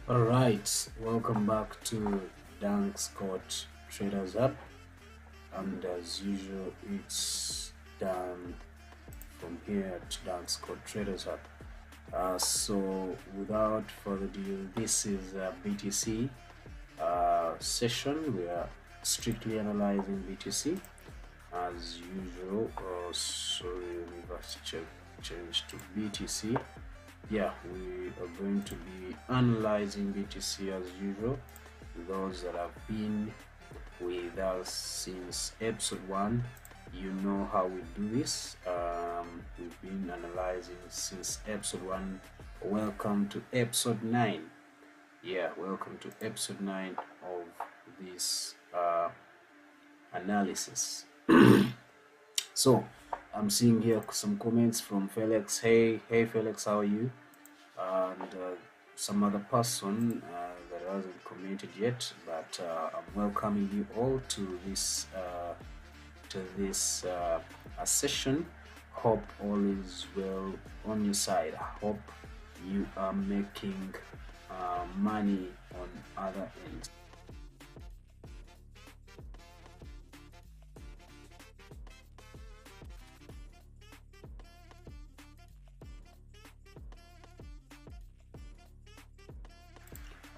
Alright, welcome back to Dank Scott Traders App, and as usual it's Dan from here at Dank Scott Traders App. So without further ado, this is a BTC session. We are strictly analyzing BTC as usual. Sorry, reverse change to BTC. Yeah, we are going to be analyzing BTC as usual. Those that have been with us since episode 1, you know how we do this. We've been analyzing since episode 1. Welcome to episode 9. Yeah, welcome to episode 9 of this analysis. So I'm seeing here some comments from Felix. Hey Felix, how are you? And some other person that hasn't commented yet, but I'm welcoming you all to this session. Hope all is well on your side. I hope you are making money on other ends.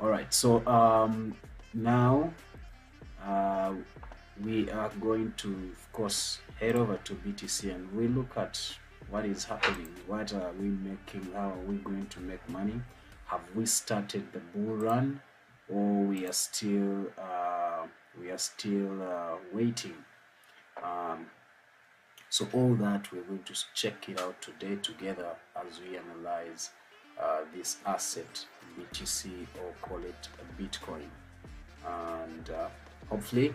All right, so now we are going to, of course, head over to BTC and we look at what is happening. What are we making? How are we going to make money? Have we started the bull run, or we are still waiting? So all that we're going to check it out today together as we analyze this asset, BTC, or call it Bitcoin. And hopefully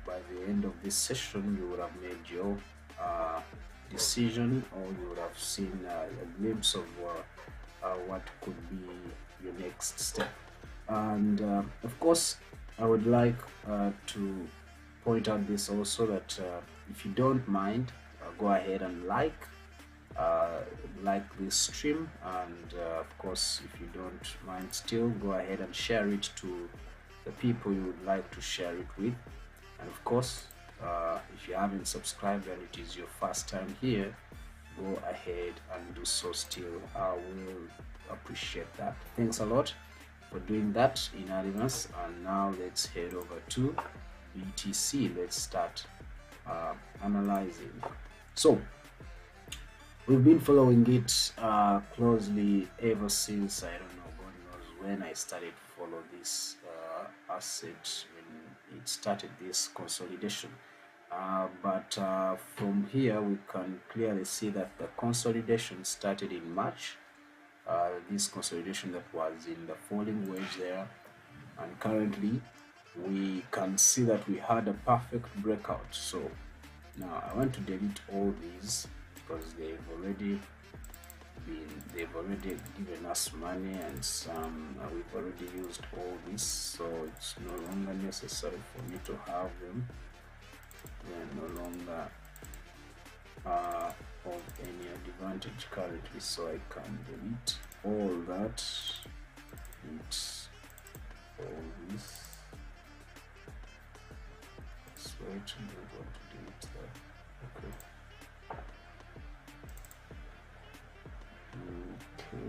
by the end of this session you would have made your decision, or you would have seen a glimpse of what could be your next step. And of course I would like to point out this also, that if you don't mind, go ahead and like this stream, and of course if you don't mind still, go ahead and share it to the people you would like to share it with. And of course if you haven't subscribed and it is your first time here, go ahead and do so still. I will appreciate that. Thanks a lot for doing that in advance. And now let's head over to BTC. Let's start analyzing. So we've been following it closely ever since, I don't know, God knows when I started to follow this asset, when it started this consolidation. But from here we can clearly see that the consolidation started in March. This consolidation that was in the falling wedge there, and currently we can see that we had a perfect breakout. So now I want to delete all these because they've already given us money, and some we've already used all this, so it's no longer necessary for me to have them. They're no longer of any advantage currently, so I can delete all that, delete all this. So I actually don't want to delete that. Okay. Okay.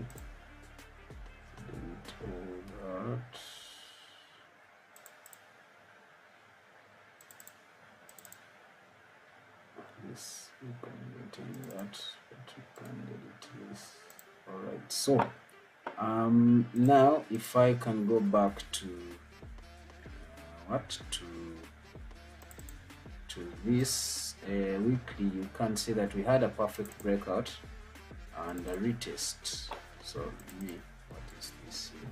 Delete all that. This you can maintain that, but you can delete this. Alright, so now if I can go back to this weekly, you can see that we had a perfect breakout and a retest. So what is this here?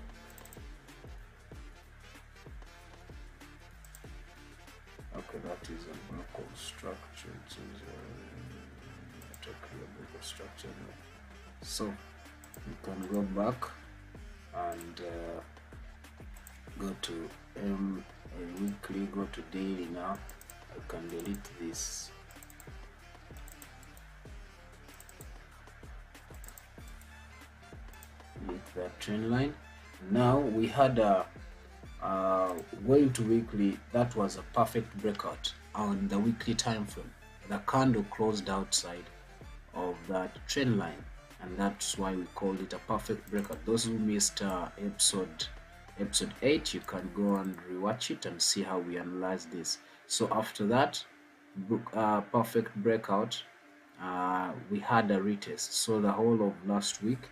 Okay, that is a block of structure. It is not a clear block of structure now. So you can go back and go to weekly, go to daily. Now I can delete this. Delete that trend line. Now we had a going to weekly, that was a perfect breakout on the weekly time frame. The candle closed outside of that trend line, and that's why we called it a perfect breakout. Those who missed episode 8, you can go and rewatch it and see how we analyze this. So after that perfect breakout, we had a retest. So the whole of last week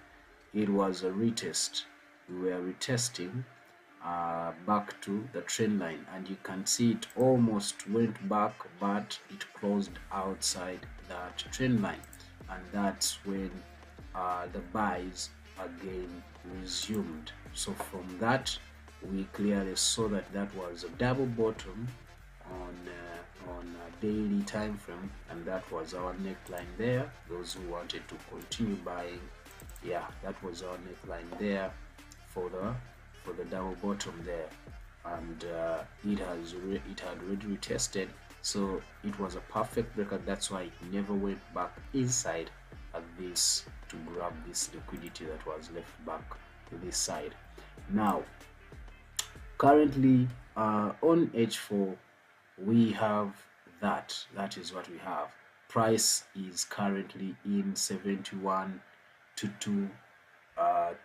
it was a retest. We were retesting back to the trend line, and you can see it almost went back, but it closed outside that trend line, and that's when the buys again resumed. So from that we clearly saw that that was a double bottom on a daily time frame, and that was our neckline there. Those who wanted to continue buying, yeah, that was our neckline there for the double bottom there, and it had already retested, so it was a perfect breakout. That's why it never went back inside at this to grab this liquidity that was left back to this side. Now currently on H4 we have that is what we have. Price is currently in 71 to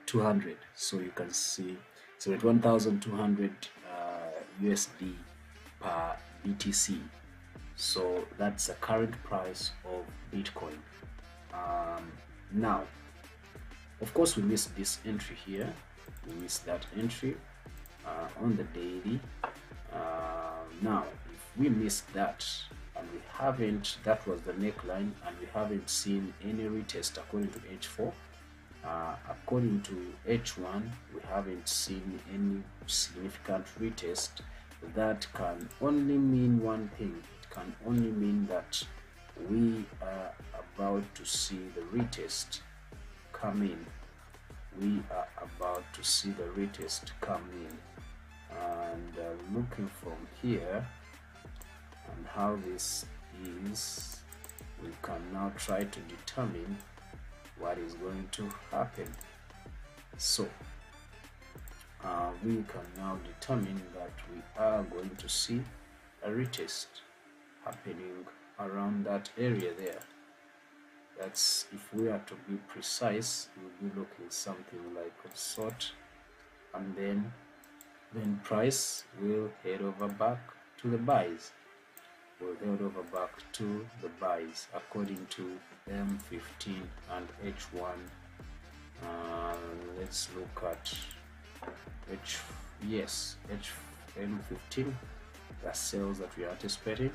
200, so you can see 71,200 USD per BTC. So that's the current price of Bitcoin. Now of course we missed this entry here, we missed that entry on the daily. Now if we missed that and we haven't, that was the neckline, and we haven't seen any retest according to H4. According to H1, we haven't seen any significant retest. That can only mean one thing. It can only mean that we are about to see the retest come in. We are about to see the retest come in, and looking from here and how this is, we can now try to determine what is going to happen. So we can now determine that we are going to see a retest happening around that area there. That's, if we are to be precise, we'll be looking something like a sort, and then price will head over back to the buys. Will head over back to the buys according to M15 and H1. Let's look at M15, the sales that we are anticipating.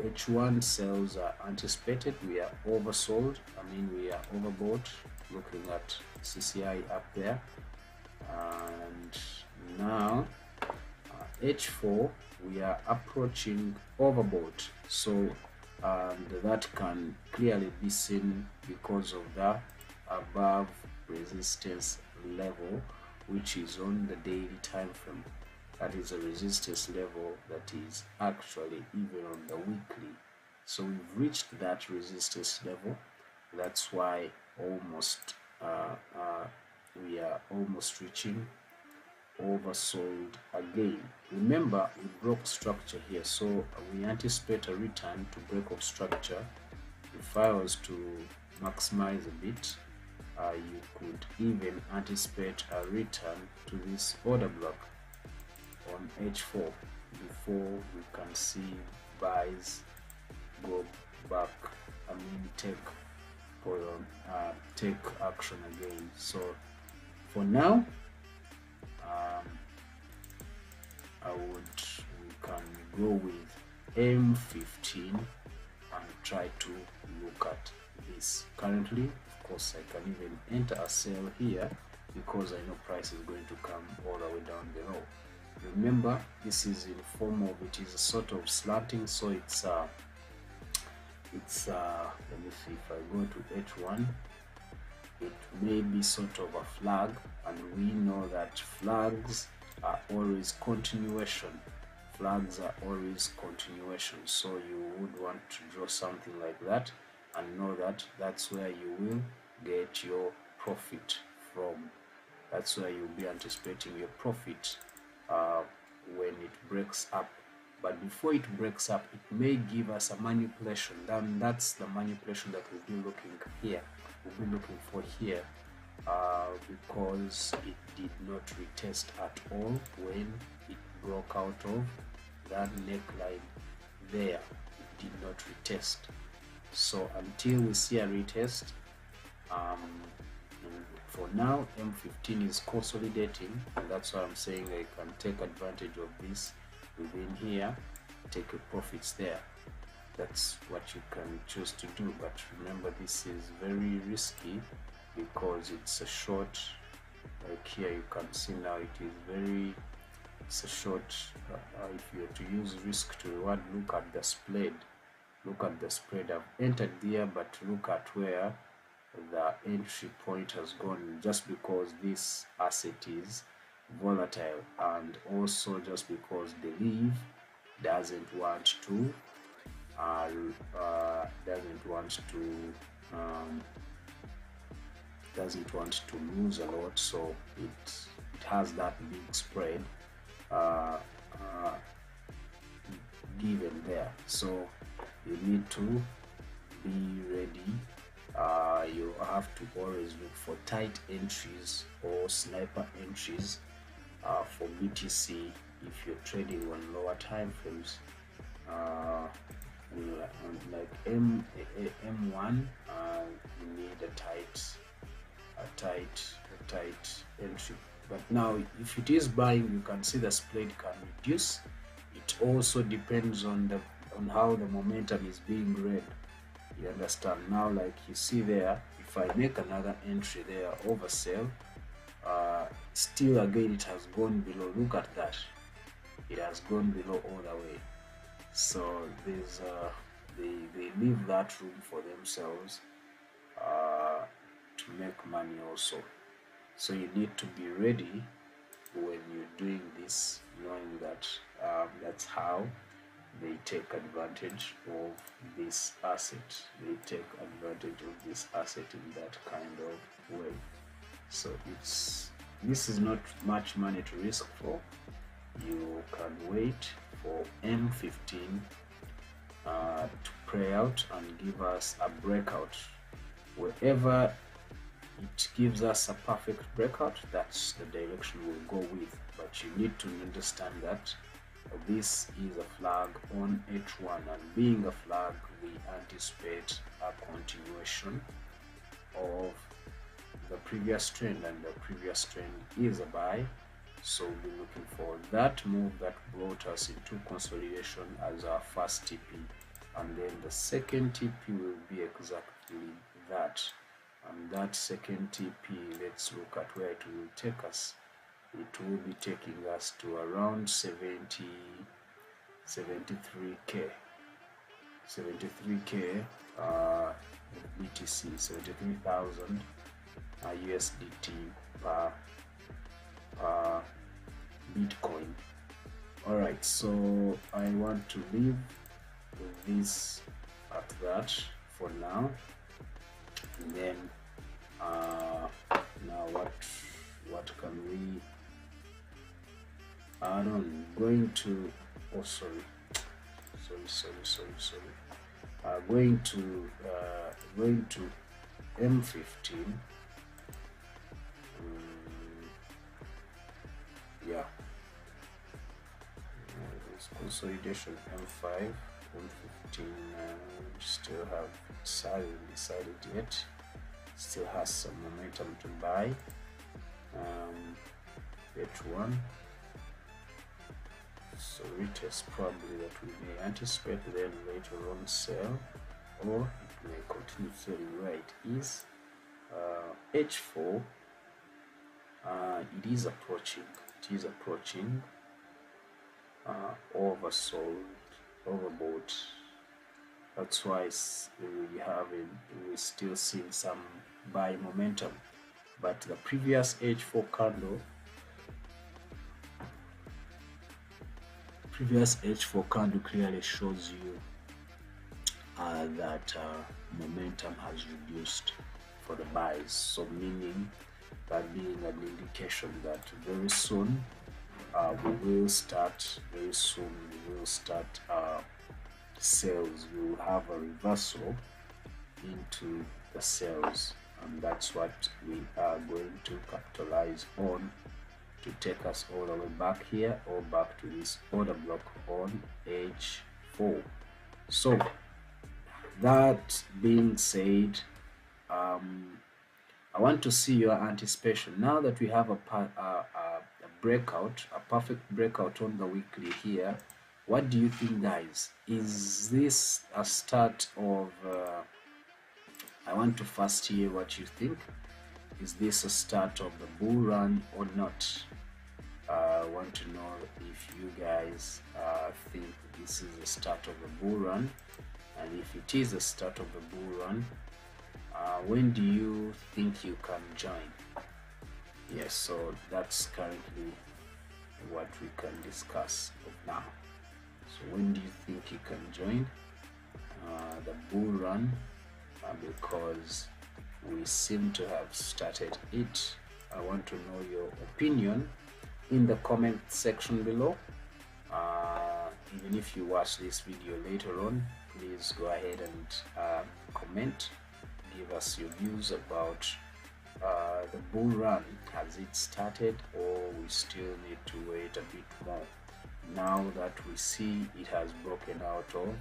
H1 sales are anticipated. We are oversold. We are overbought. Looking at CCI up there, and now H4 we are approaching overbought. So and that can clearly be seen because of the above resistance level, which is on the daily time frame. That is a resistance level that is actually even on the weekly. So we've reached that resistance level. That's why almost we are almost reaching oversold again. Remember, we broke structure here, so we anticipate a return to break of structure. If I was to maximize a bit, you could even anticipate a return to this order block on H4 before we can see buys go back, take action again. So for now, we can go with M15 and try to look at this. Currently, of course, I can even enter a sell here because I know price is going to come all the way down below. Remember, this is in form of, it is a sort of slanting, so it's let me see, if I go to H1, it may be sort of a flag, and we know that flags are always continuation. Flags are always continuation, so you would want to draw something like that and know that that's where you will get your profit from. That's where you'll be anticipating your profit when it breaks up. But before it breaks up, it may give us a manipulation. Then that's the manipulation that we'll be looking here. We'll be looking for here, because it did not retest at all when it broke out of that neckline there. It did not retest. So until we see a retest, for now M15 is consolidating, and that's why I'm saying I can take advantage of this within here, take your profits there. That's what you can choose to do, but remember, this is very risky because it's a short. Like here you can see now, it's a short. If you're to use risk to reward, look at the spread. Look at the spread. I've entered there, but look at where the entry point has gone, just because this asset is volatile, and also just because Deriv doesn't want to lose a lot, so it has that big spread given there. So you need to be ready. You have to always look for tight entries or sniper entries for BTC if you're trading on lower time frames, like M1. You need a tight entry. But now, if it is buying, you can see the spread can reduce. It also depends on how the momentum is being read. You understand? Now, like you see there, if I make another entry there, oversell, still again it has gone below. Look at that, it has gone below all the way. So there's they leave that room for themselves to make money also. So you need to be ready when you're doing this, knowing that that's how they take advantage of this asset. They take advantage of this asset in that kind of way. So this is not much money to risk for. You can wait for M15 to play out and give us a breakout. Wherever it gives us a perfect breakout, that's the direction we'll go with. But you need to understand that this is a flag on H1, and being a flag, we anticipate a continuation of the previous trend, and the previous trend is a buy. So we'll be looking for that move that brought us into consolidation as our first TP, and then the second TP will be exactly that. And that second TP, let's look at where it will take us. It will be taking us to around 73k BTC, 73,000 USDT per Bitcoin. Alright, so I want to leave this at that for now, and then now what can we add on? Going to going to M15. Yeah, this consolidation M5, M15, still haven't decided yet. Still has some momentum to buy. H1, so retest probably that we may anticipate, then later on sell, or it may continue selling where it is. H4, it is approaching oversold, overbought. That's why we still seeing some buy momentum, but the previous H4 candle clearly shows you that momentum has reduced for the buys, so meaning that being an indication that very soon we will start sales. We will have a reversal into the sales, and that's what we are going to capitalize on to take us all the way back here, or back to this order block on H4. So that being said, I want to see your anticipation now that we have a breakout, a perfect breakout on the weekly here. What do you think, guys? Is this a start of I want to first hear what you think. Is this a start of the bull run or not? I want to know if you guys think this is the start of the bull run, and if it is the start of the bull run, when do you think you can join? Yes, so that's currently what we can discuss now. So when do you think you can join the bull run? Because we seem to have started it. I want to know your opinion in the comment section below. Even if you watch this video later on, please go ahead and comment. Give us your views about the bull run. Has it started, or we still need to wait a bit more? Now that we see it has broken out of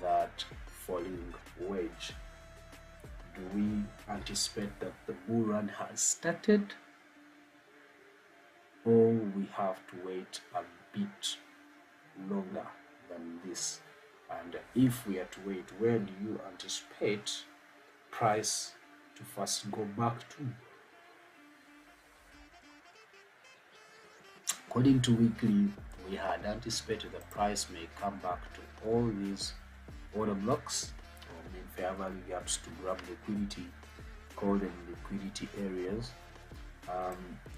that falling wedge, do we anticipate that the bull run has started, or we have to wait a bit longer than this? And if we are to wait, where do you anticipate price to first go back to? According to weekly, we had anticipated the price may come back to all these order blocks, or main fair value gaps, to grab liquidity, call them liquidity areas.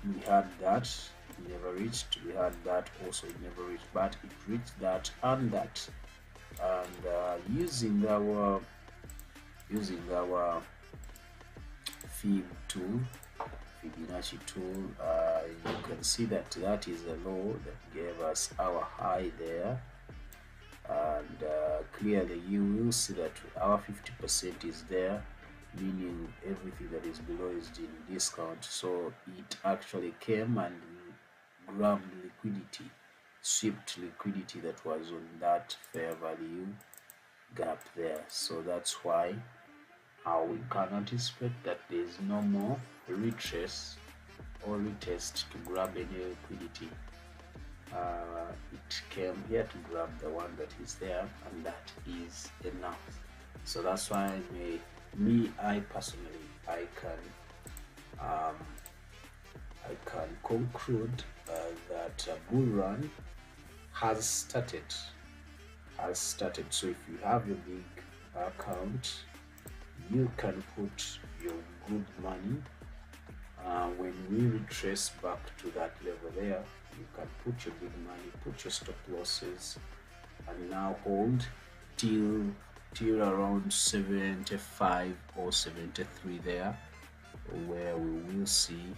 We had that, it never reached. We had that also, it never reached, but it reached that and that. And using our Fibonacci tool, you can see that is a low that gave us our high there, and clearly you will see that our 50% is there, meaning everything that is below is in discount. So it actually came and grabbed liquidity, swept liquidity that was on that fair value gap there. So that's why we can anticipate that there is no more retrace or retest to grab any liquidity. It came here to grab the one that is there, and that is enough. So that's why I personally, I can conclude that a bull run has started. So if you have a big account, you can put your good money. When we retrace back to that level there, you can put your big money, put your stop losses, and now hold till around 75 or 73 there, where we will see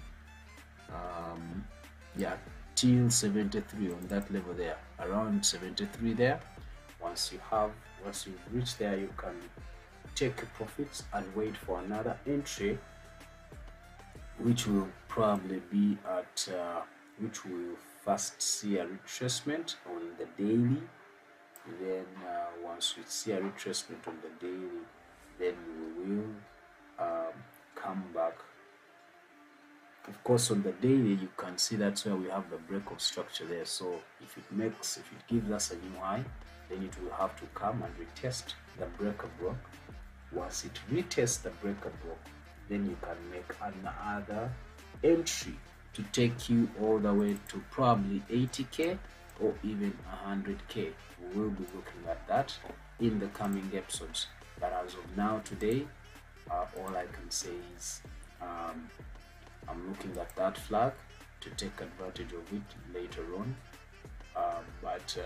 till 73 on that level there, around 73 there. Once you've reached there, you can take your profits and wait for another entry, which will probably be at which will first see a retracement on the daily. Then once we see a retracement on the daily, then we will come back. Of course, on the daily, you can see that's where we have the break of structure there. So if it gives us a new high, then it will have to come and retest the breaker block. Once it retests the breaker block, then you can make another entry to take you all the way to probably 80k or even 100k. We will be looking at that in the coming episodes, but as of now, today, all I can say is I'm looking at that flag to take advantage of it later on, but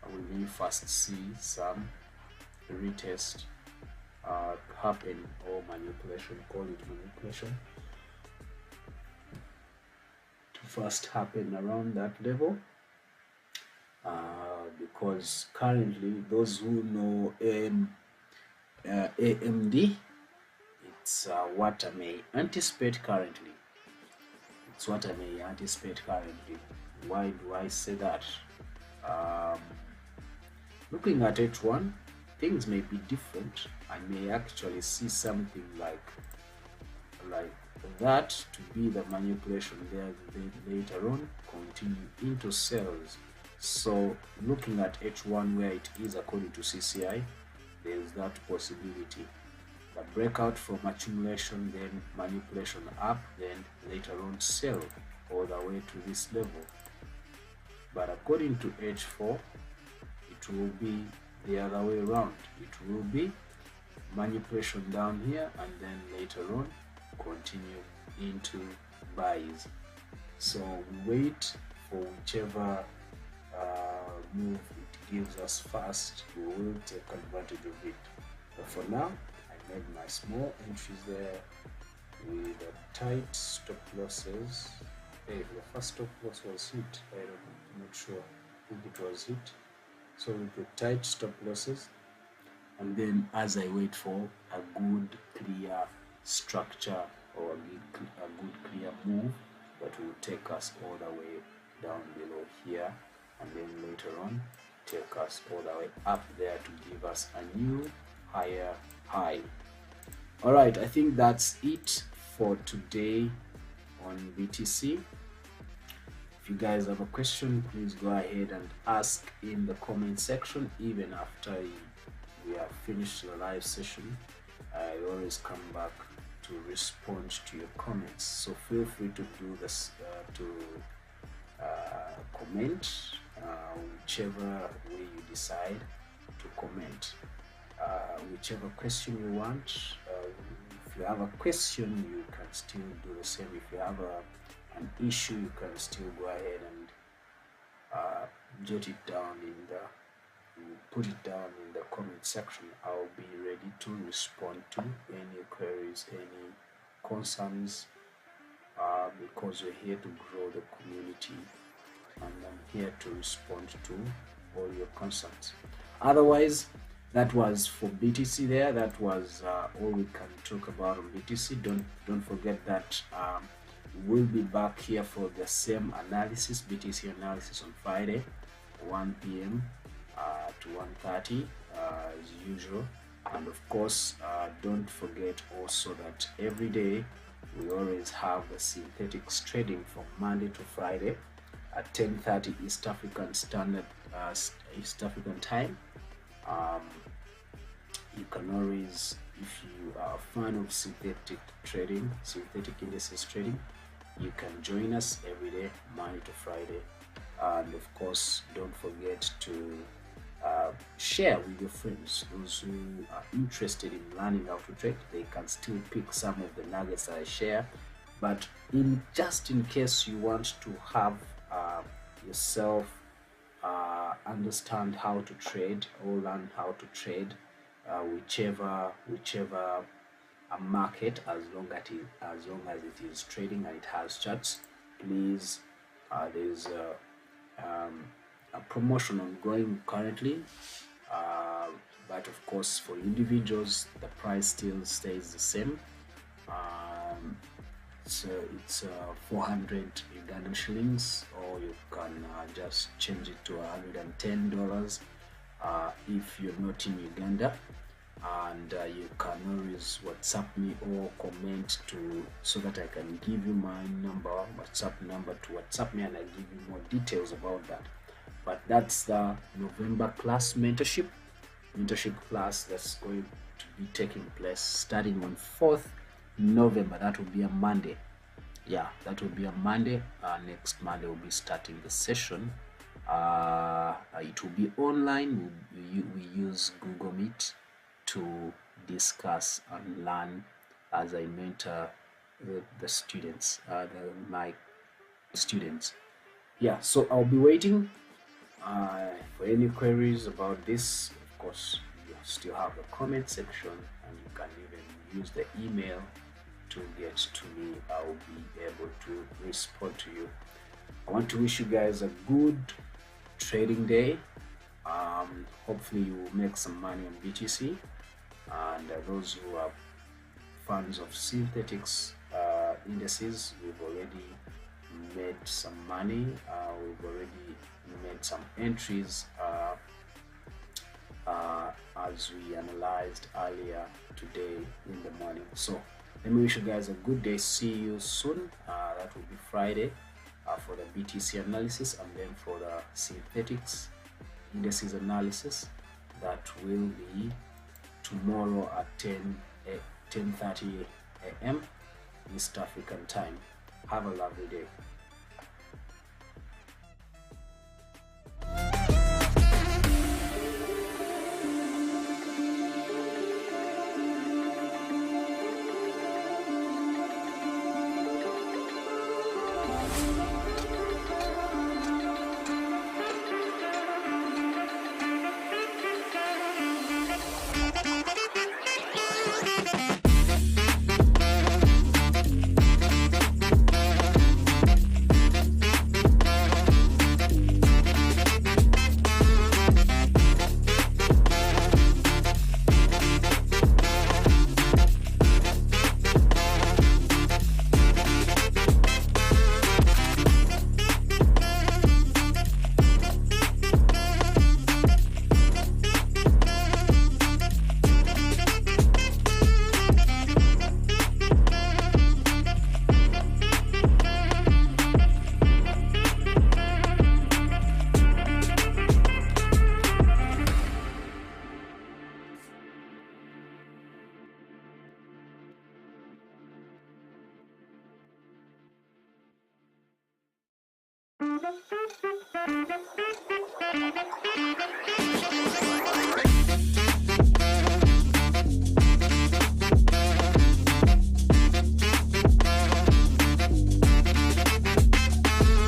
I will really first see some retest happen, or manipulation, call it manipulation, to first happen around that level, because currently, those who know AMD, it's what I may anticipate currently. Why do I say that? Looking at H1, things may be different. I may actually see something like that to be the manipulation there, later on continue into sales. So looking at H1 where it is according to CCI, there is that possibility. The breakout from accumulation, then manipulation up, then later on sell all the way to this level. But according to H4, it will be the other way around. It will be manipulation down here, and then later on continue into buys. So we wait for whichever move it gives us first. We will take advantage of it. But for now, I made my small entries there with tight stop losses. Hey, the first stop loss was hit. I'm not sure. I think it was hit. So with the tight stop losses, and then as I wait for a good clear structure or a good clear move that will take us all the way down below here, and then later on take us all the way up there to give us a new higher high. All right, I think that's it for today on BTC. If you guys have a question, please go ahead and ask in the comment section. Even after we have finished the live session, I always come back to respond to your comments. So feel free to do this, comment whichever way you decide to comment, whichever question you want. If you have a question, you can still do the same. If you have an issue, you can still go ahead and jot it down put it down in the comment section. I'll be ready to respond to any queries, any concerns, because we're here to grow the community, and I'm here to respond to all your concerns. Otherwise, that was for BTC there. That was all we can talk about on BTC. Don't forget that we'll be back here for the same analysis, BTC analysis, on Friday, 1 p.m. To 1:30 as usual. And of course, don't forget also that every day we always have the synthetics trading from Monday to Friday at 10:30 East African Standard East African time. You can always, if you are a fan of synthetic trading, synthetic indices trading, you can join us every day, Monday to Friday. And of course, don't forget to share with your friends. Those who are interested in learning how to trade, they can still pick some of the nuggets that I share. But just in case you want to have yourself understand how to trade or learn how to trade whichever a market, as long as it is trading and it has charts, please, there's a promotion ongoing currently, but of course for individuals the price still stays the same. So it's 400 Ugandan shillings, or you can just change it to $110 if you're not in Uganda. And you can always WhatsApp me or comment so that I can give you my WhatsApp number to WhatsApp me, and I give you more details about that. But that's the November class mentorship class that's going to be taking place starting on 4th November. That will be a Monday. Yeah, that will be a Monday. Next Monday we'll be starting the session. It will be online. We use Google Meet to discuss and learn as I mentor the students, my students. Yeah, so I'll be waiting for any queries about this. Of course, you still have the comment section, and you can even use the email to get to me. I'll be able to respond to you. I want to wish you guys a good trading day. Hopefully you will make some money on BTC, and those who are fans of synthetics indices, we've already made some money. We've already made some entries as we analyzed earlier today in the morning. So let me wish you guys a good day. See you soon. That will be Friday for the BTC analysis, and then for the synthetics indices analysis, that will be tomorrow at 10:30 a.m. East African time. Have a lovely day.